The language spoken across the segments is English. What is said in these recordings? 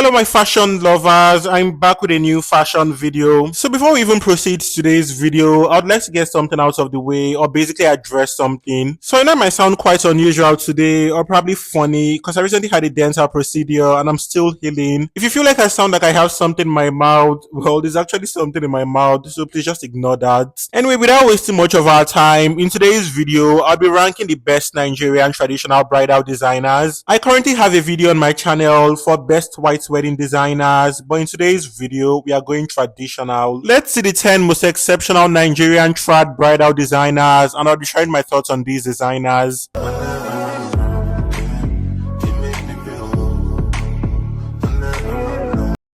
Hello my fashion lovers, I'm back with a new fashion video. So before we even proceed to today's video, I'd like to get something out of the way or basically address something. So I know it might sound quite unusual today or probably funny because I recently had a dental procedure and I'm still healing. If you feel like I sound like I have something in my mouth, well, there's actually something in my mouth, so please just ignore that. Anyway, without wasting much of our time, in today's video, I'll be ranking the best Nigerian traditional bridal designers. I currently have a video on my channel for best white wedding designers, but in today's video we are going traditional. Let's see the 10 most exceptional Nigerian trad bridal designers, and I'll be sharing my thoughts on these designers.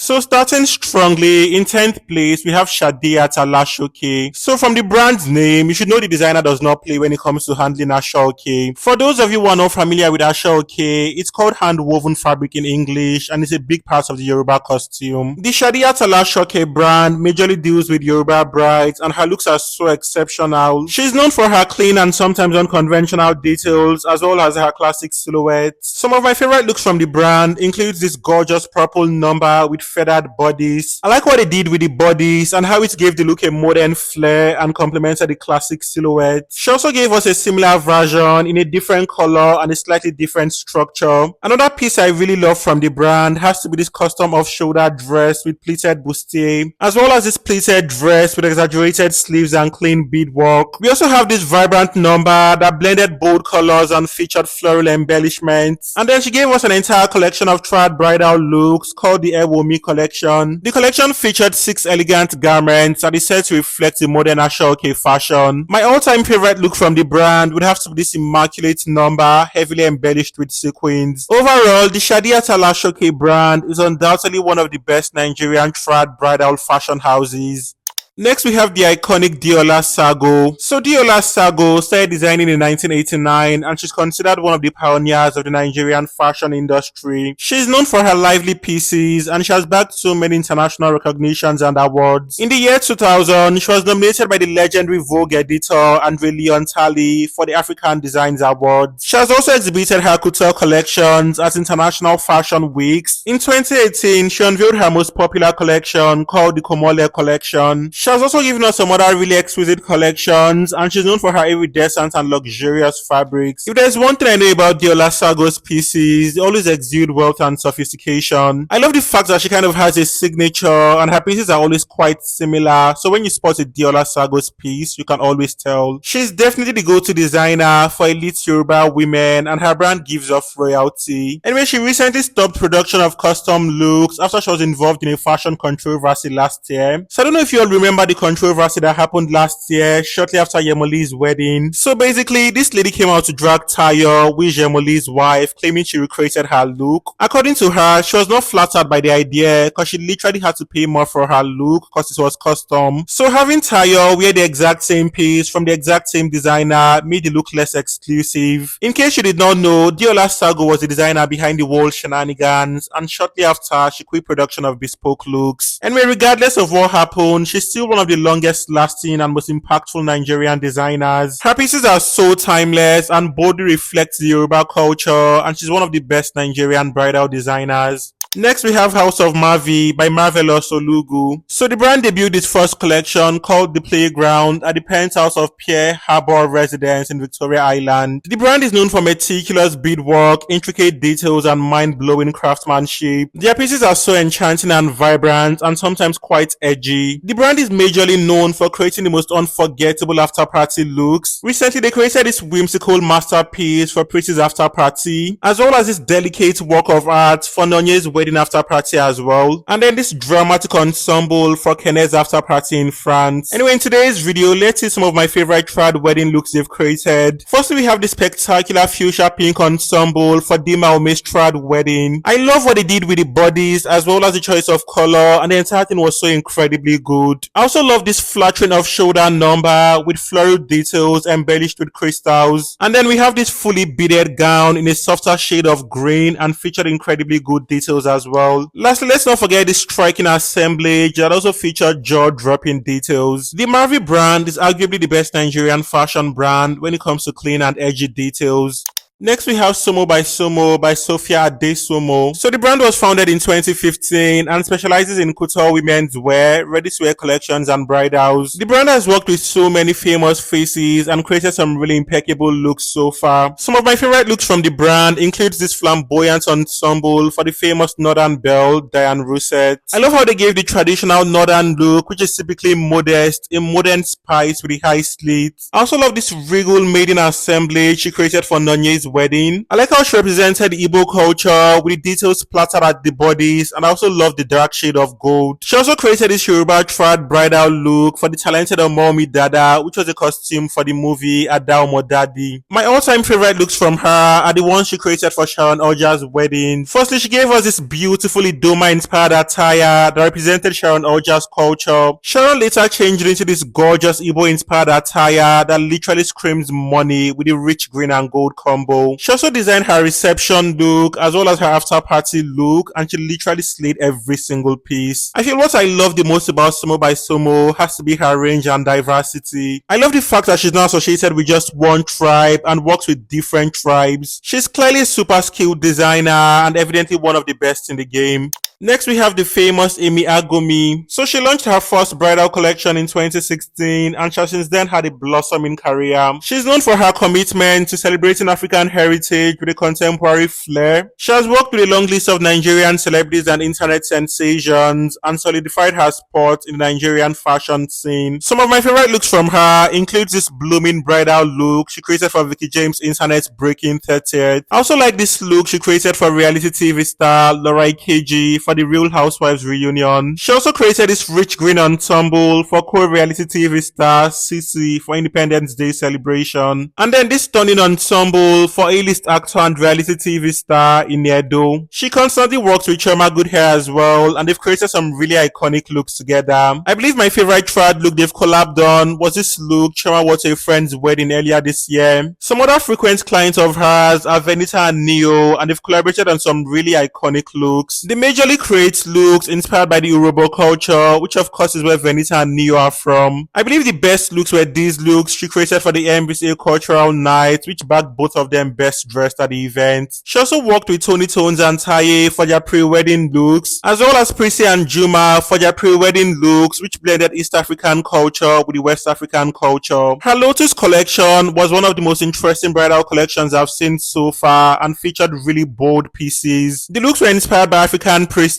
So starting strongly, in 10th place, we have Shadia Talash. So from the brand's name, you should know the designer does not play when it comes to handling ashoke. For those of you who are not familiar with ashoke, it's called hand-woven fabric in English and it's a big part of the Yoruba costume. The Shadia Talash brand majorly deals with Yoruba brides and her looks are so exceptional. She's known for her clean and sometimes unconventional details as well as her classic silhouettes. Some of my favorite looks from the brand includes this gorgeous purple number with feathered bodies. I like what they did with the bodies and how it gave the look a modern flair and complemented the classic silhouette. She also gave us a similar version in a different color and a slightly different structure. Another piece I really love from the brand has to be this custom off-shoulder dress with pleated bustier, as well as this pleated dress with exaggerated sleeves and clean beadwork. We also have this vibrant number that blended bold colors and featured floral embellishments. And then she gave us an entire collection of trad bridal looks called the Aumi collection. The collection featured 6 elegant garments that is said to reflect the modern ashoke fashion. My all-time favorite look from the brand would have to be this immaculate number heavily embellished with sequins. Overall, the Shadia Talash brand is undoubtedly one of the best Nigerian trad bridal fashion houses. Next, we have the iconic Diola Sago. So Diola Sago started designing in 1989 and she's considered one of the pioneers of the Nigerian fashion industry. She's known for her lively pieces and she has bagged so many international recognitions and awards. In the year 2000, she was nominated by the legendary Vogue editor Andre Leon Talley for the African Designs Award. She has also exhibited her couture collections at international fashion weeks. In 2018, she unveiled her most popular collection called the Komole collection. She has also given us some other really exquisite collections and she's known for her iridescent and luxurious fabrics. If there's one thing I know about Diola Sago's pieces, they always exude wealth and sophistication. I love the fact that she kind of has a signature and her pieces are always quite similar, so when you spot a Diola Sago's piece, you can always tell. She's definitely the go-to designer for elite Yoruba women and her brand gives off royalty. Anyway, she recently stopped production of custom looks after she was involved in a fashion controversy last year. So I don't know if you all remember the controversy that happened last year shortly after Yemoli's wedding. So basically, this lady came out to drag Tayo, who is Yemoli's wife, claiming she recreated her look. According to her, she was not flattered by the idea because she literally had to pay more for her look because it was custom. So having Tayo wear the exact same piece from the exact same designer made the look less exclusive. In case you did not know, Diola Sago was the designer behind the whole shenanigans and shortly after, she quit production of bespoke looks. Anyway, regardless of what happened, she's still one of the longest lasting and most impactful Nigerian designers. Her pieces are so timeless and boldly reflect the Yoruba culture and she's one of the best Nigerian bridal designers. Next, we have House of Mavi by Marvelous Olugu. So the brand debuted its first collection called The Playground at the penthouse of Pier Harbour Residence in Victoria Island. The brand is known for meticulous beadwork, intricate details and mind-blowing craftsmanship. Their pieces are so enchanting and vibrant and sometimes quite edgy. The brand is majorly known for creating the most unforgettable after-party looks. Recently, they created this whimsical masterpiece for Pretty's after party, as well as this delicate work of art for Nonye's wedding after party as well, and then this dramatic ensemble for Kenneth's after party in France. Anyway, in today's video, let's see some of my favorite trad wedding looks they've created. Firstly, we have this spectacular fuchsia pink ensemble for Dima Ome's trad wedding. I love what they did with the bodies as well as the choice of color, and the entire thing was so incredibly good. I also love this flattering of shoulder number with floral details embellished with crystals, and then we have this fully beaded gown in a softer shade of green and featured incredibly good details as well. Lastly, let's not forget the striking assemblage that also featured jaw-dropping details. The Mavi brand is arguably the best Nigerian fashion brand when it comes to clean and edgy details. Next, we have Somo by Somo by Sophia Desumo. So the brand was founded in 2015 and specializes in couture women's wear, ready-to-wear collections, and bridals. The brand has worked with so many famous faces and created some really impeccable looks so far. Some of my favorite looks from the brand includes this flamboyant ensemble for the famous Northern Belle, Diane Rousset. I love how they gave the traditional Northern look, which is typically modest, a modern spice with the high slits. I also love this regal maiden assembly she created for Nonye's wedding. I like how she represented Igbo culture with the details splattered at the bodies, and I also love the dark shade of gold. She also created this Yoruba trad bridal look for the talented Aumi Dada, which was a costume for the movie Adaomo Daddy. My all-time favorite looks from her are the ones she created for Sharon Oja's wedding. Firstly, she gave us this beautifully Doma-inspired attire that represented Sharon Oja's culture. Sharon later changed into this gorgeous Igbo-inspired attire that literally screams money with a rich green and gold combo. She also designed her reception look as well as her after party look, and she literally slayed every single piece. I feel what I love the most about Somo by Somo has to be her range and diversity. I love the fact that she's not associated with just one tribe and works with different tribes. She's clearly a super skilled designer and evidently one of the best in the game. Next, we have the famous Amy Agomi. So she launched her first bridal collection in 2016 and she has since then had a blossoming career. She's known for her commitment to celebrating African heritage with a contemporary flair. She has worked with a long list of Nigerian celebrities and internet sensations and solidified her spot in the Nigerian fashion scene. Some of my favorite looks from her includes this blooming bridal look she created for Vicky James' internet breaking 30th. I also like this look she created for reality TV star Laura KG for the Real Housewives reunion. She also created this rich green ensemble for co-reality TV star Sisi for Independence Day celebration. And then this stunning ensemble for A-list actor and reality TV star Inedo. She constantly works with Choma Goodhair as well, and they've created some really iconic looks together. I believe my favorite trad look they've collabed on was this look Choma wore to a friend's wedding earlier this year. Some other frequent clients of hers are Venita and Neo, and they've collaborated on some really iconic looks. They majorly create looks inspired by the Yoruba culture, which of course is where Venita and Neo are from. I believe the best looks were these looks she created for the MBCA Cultural Night, which backed both of them best dressed at the event. She also worked with Tony Tones and Taye for their pre-wedding looks, as well as Prissy and Juma for their pre-wedding looks, which blended East African culture with the West African culture. Her Lotus collection was one of the most interesting bridal collections I've seen so far and featured really bold pieces. The looks were inspired by African prestige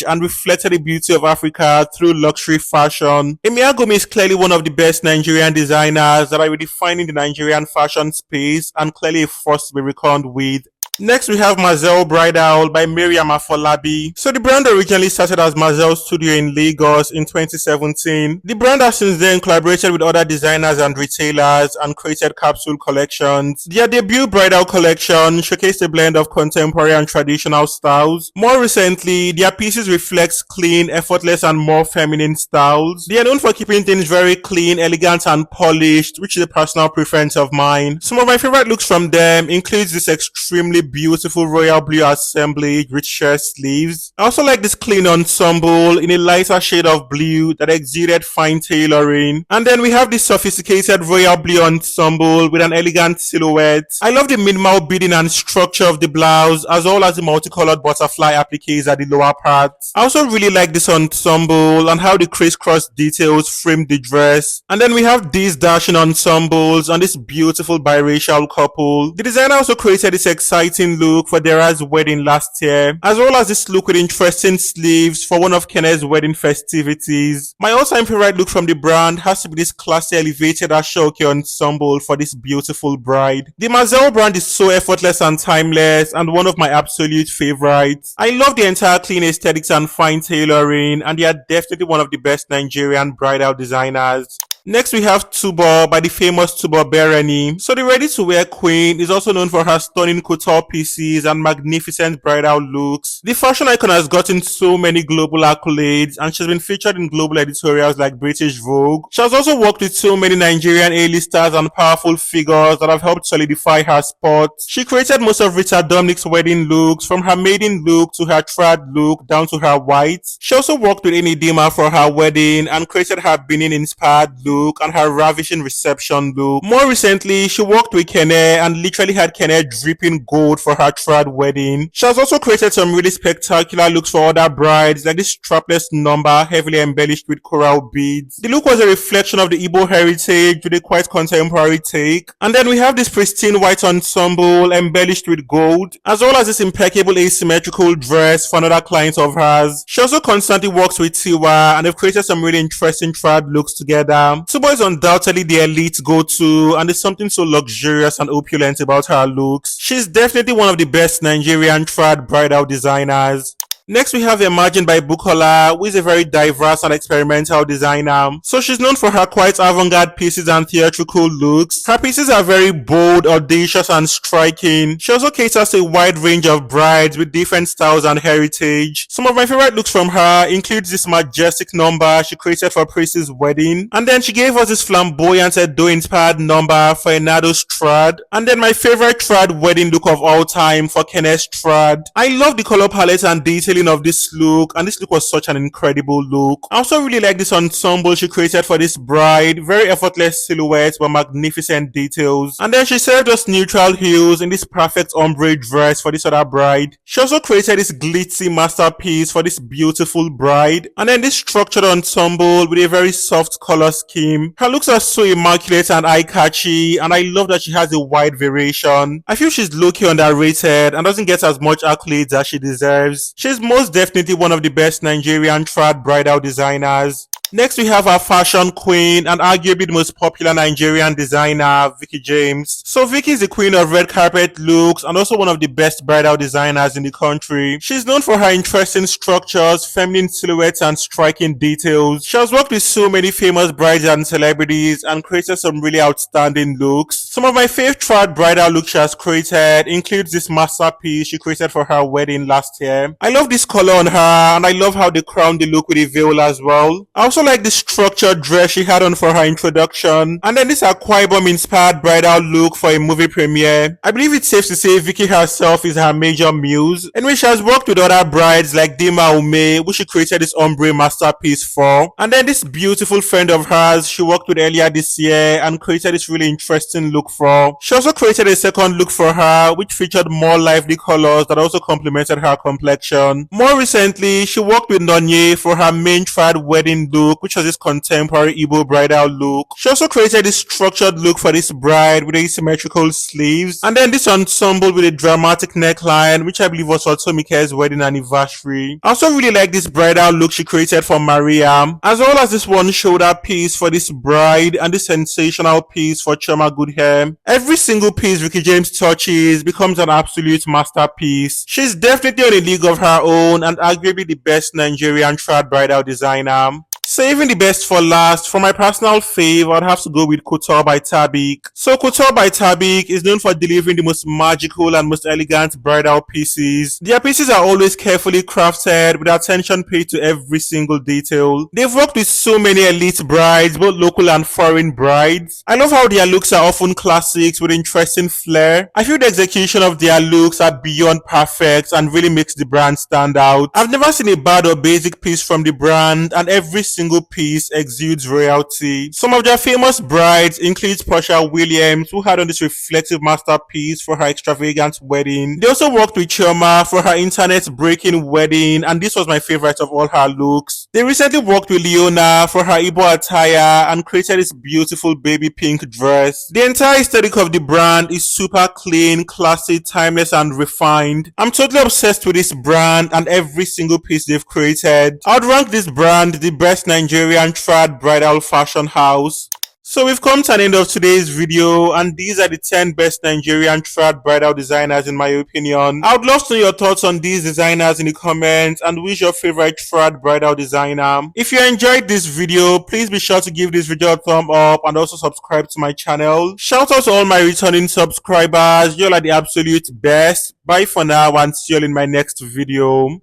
and reflected the beauty of Africa through luxury fashion. Emi Agomi is clearly one of the best Nigerian designers that are redefining the Nigerian fashion space and clearly a force to be reckoned with. Next, we have Mazelle Bridal by Miriam Afolabi. So the brand originally started as Mazelle Studio in Lagos in 2017. The brand has since then collaborated with other designers and retailers and created capsule collections. Their debut bridal collection showcased a blend of contemporary and traditional styles. More recently, their pieces reflect clean, effortless, and more feminine styles. They are known for keeping things very clean, elegant, and polished, which is a personal preference of mine. Some of my favorite looks from them includes this extremely beautiful royal blue assembly with sheer sleeves. I also like this clean ensemble in a lighter shade of blue that exuded fine tailoring. And then we have this sophisticated royal blue ensemble with an elegant silhouette. I love the minimal beading and structure of the blouse as well as the multicolored butterfly appliques at the lower part. I also really like this ensemble and how the crisscross details frame the dress. And then we have these dashing ensembles and this beautiful biracial couple. The designer also created this exciting look for Dera's wedding last year, as well as this look with interesting sleeves for one of Kenne's wedding festivities. My all-time favorite look from the brand has to be this classy elevated Ashoke ensemble for this beautiful bride. The Mazelle brand is so effortless and timeless and one of my absolute favorites. I love the entire clean aesthetics and fine tailoring, and they are definitely one of the best Nigerian bridal designers. Next, we have Tuba by the famous Tuba Bereni. So the ready-to-wear queen is also known for her stunning couture pieces and magnificent bridal looks. The fashion icon has gotten so many global accolades and she's been featured in global editorials like British Vogue. She has also worked with so many Nigerian A-listers and powerful figures that have helped solidify her spot. She created most of Richard Dominic's wedding looks, from her maiden look to her trad look down to her white. She also worked with Enidima for her wedding and created her Benin-inspired look look and her ravishing reception look. More recently, she worked with Kene and literally had Kene dripping gold for her trad wedding. She has also created some really spectacular looks for other brides, like this strapless number heavily embellished with coral beads. The look was a reflection of the Igbo heritage with a quite contemporary take. And then we have this pristine white ensemble embellished with gold, as well as this impeccable asymmetrical dress for another client of hers. She also constantly works with Tiwa and they've created some really interesting trad looks together. Tuba is undoubtedly the elite go-to and there's something so luxurious and opulent about her looks. She's definitely one of the best Nigerian trad bridal designers. Next, we have Imagine by Bukola, who is a very diverse and experimental designer. So she's known for her quite avant-garde pieces and theatrical looks. Her pieces are very bold, audacious, and striking. She also caters to a wide range of brides with different styles and heritage. Some of my favorite looks from her includes this majestic number she created for Priest's wedding. And then she gave us this flamboyant Edo-inspired number for Enado's trad. And then my favorite trad wedding look of all time for Kenneth's trad. I love the color palette and detail of this look, and this look was such an incredible look. I also really like this ensemble she created for this bride. Very effortless silhouettes but magnificent details. And then she served us neutral heels in this perfect ombre dress for this other bride. She also created this glitzy masterpiece for this beautiful bride. And then this structured ensemble with a very soft color scheme. Her looks are so immaculate and eye-catchy, and I love that she has a wide variation. I feel she's low-key underrated and doesn't get as much accolades as she deserves. She's most definitely one of the best Nigerian trad bridal designers. Next, we have our fashion queen and arguably the most popular Nigerian designer, Vicky James. So Vicky is the queen of red carpet looks and also one of the best bridal designers in the country. She's known for her interesting structures, feminine silhouettes, and striking details. She has worked with so many famous brides and celebrities and created some really outstanding looks. Some of my favorite trad bridal looks she has created includes this masterpiece she created for her wedding last year. I love this color on her and I love how they crowned the look with a veil as well. I also like the structured dress she had on for her introduction, and then this Akwa Ibom inspired bridal look for a movie premiere. I believe it's safe to say Vicky herself is her major muse. Anyway, she has worked with other brides like Aumi, which she created this ombre masterpiece for, and then this beautiful friend of hers she worked with earlier this year and created this really interesting look for. She also created a second look for her which featured more lively colors that also complemented her complexion. More recently, she worked with Nonye for her main trad wedding look, which was this contemporary Igbo bridal look. She also created this structured look for this bride with asymmetrical sleeves, and then this ensemble with a dramatic neckline, which I believe was for Tomike's wedding anniversary. I also really like this bridal look she created for Maria, as well as this one shoulder piece for this bride and this sensational piece for Choma Goodhair. Every single piece Vicky James touches becomes an absolute masterpiece. She's definitely on a league of her own and arguably the best Nigerian trad bridal designer. Saving the best for last, for my personal fave, I'd have to go with Couture by Tabik. So Couture by Tabik is known for delivering the most magical and most elegant bridal pieces. Their pieces are always carefully crafted with attention paid to every single detail. They've worked with so many elite brides, both local and foreign brides. I love how their looks are often classics with interesting flair. I feel the execution of their looks are beyond perfect and really makes the brand stand out. I've never seen a bad or basic piece from the brand, and every single piece exudes royalty. Some of their famous brides include Portia Williams, who had on this reflective masterpiece for her extravagant wedding. They also worked with Chioma for her internet-breaking wedding, and this was my favorite of all her looks. They recently worked with Leona for her Igbo attire and created this beautiful baby pink dress. The entire aesthetic of the brand is super clean, classy, timeless, and refined. I'm totally obsessed with this brand and every single piece they've created. I'd rank this brand the best Nigerian trad bridal fashion house. So we've come to an end of today's video, and these are the 10 best Nigerian trad bridal designers in my opinion. I would love to know your thoughts on these designers in the comments, and which your favorite trad bridal designer. If you enjoyed this video, please be sure to give this video a thumb up and also subscribe to my channel. Shout out to all my returning subscribers. You're like the absolute best. Bye for now and see you all in my next video.